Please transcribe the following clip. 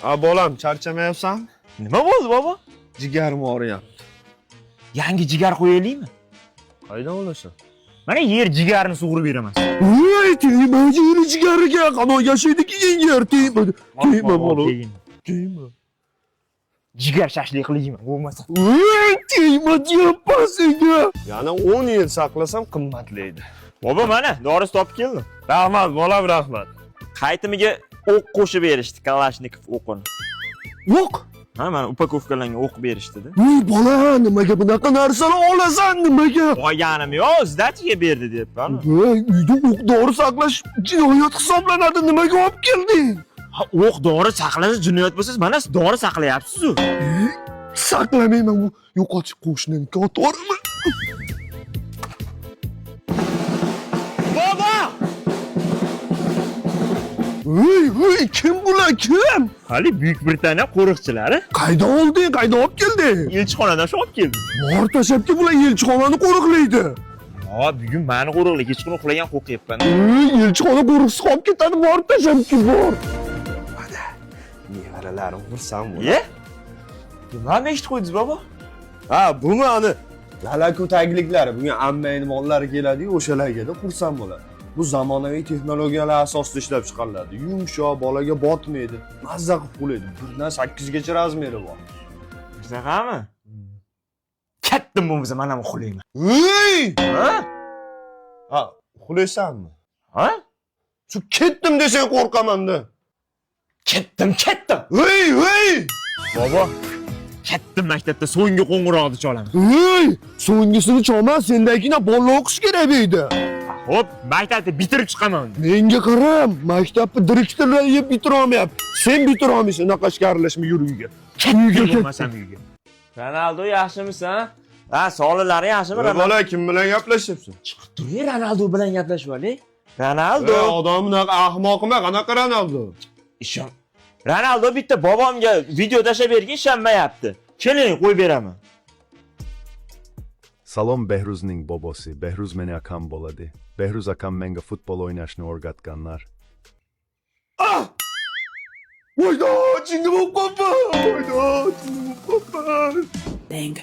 Bolam, charchamayapsan? Nima bo'ldi, bobo? Jigarim og'riyapti. Yangi jigar qo'yalikmi? Qaydan olasan? Mana yer jigarni sug'urib beraman. Voy, tegma jigariga, qano yashaydi keyin yer tegma. Tegma bolam. Tegma. Jigar shashlik qilayman, bo'lmasa. Voy, tegma deyapman senga. Yana 10 yil saqlasam qimmatlaydi. Bobo, mana dorisi topib keldim. Rahmat, bolam, rahmat. Qaytimiga o'q qo'shib berishdi, Kalashnikov o'qini. O'q? Ha, mana upakovkalarga o'q berishdi-da. Voy, bola, nimaga bunaqa narsalar olasan, nimaga? Olganim yo'q, zdatiga berdi debman. Voy, uyda o'q dori saqlash jinoyat hisoblanadi, nimaga olib kelding? Ha, o'q dori saqlash jinoyat bo'lsa, mana siz dori saqlayapsiz-ku. Saqlamayman, bu yo'qotib qo'shnimga otormi? Bobo! Voy, kim bular, kim? Hali Buyuk Britaniya qo'riqchilari Qayda olding, qayda olib kelding? elchixonadan shu olib keldi. Bor tashabki bular elchixonani qo'riqlaydi. Ha, bugun meni qo'riqlaydi, hech kuni uxlagan qo'rqyapman. Elchixona qo'riqchisi olib ketadi, bor tashabki bor. Mana, nevaralarim xursand bo'ladi. Ye? Nimani eshitib qo'ydingiz, bobo? Ha, buni ani lalaku tagliklari, bunga ammangni mollari keladi-yu, o'shalarga xursand bo'ladi. Bu zamonaviy texnologiyalar asosida ishlab chiqariladi. Yumshoq, bolaga botmaydi. Mazza qilib qo'yadi. 1dan 8 gacha razmeri bor. Shunaqami? Kattim bo'lmasa men ham uxlayman. Voy! Ha? Ha, uxlaysanmi? Ha? Shu ketdim desang qo'rqaman-da. Ketdim. Voy! Bobo, ketdim maktabda so'nggi qo'ng'iroqni cholaman. Voy! So'nggisini cholma, sendagina bolalar o'qish kerak edi. Hop, maktabni bitirib chiqaman. Menga qaram, maktabni direktorlari bitira olmayapti. Sen bitira olmaysan, unaqa ishga aralashma yur uyga. Uyga bo'lmasam uyga. Ronaldo yaxshimisan? Ha, sog'liqlari yaxshimi? Bola, kim bilan gaplashyapsan? Chiqib turing, Ronaldo bilan gaplashib oling. Ronaldo. Odam bunaqa ahmoqmi? Qanaqa Ronaldo? Ishon. Ronaldo bitta bobomga video tashlab bergan, ishonmayapti. Keling, qo'yib beraman. Salom Behruzning bobosi. Behruz meni akam bo'ladi. Behruz akam menga futbol o'ynashni o'rgatganlar. Voyda, chinga bo'lib qolibman. Bang.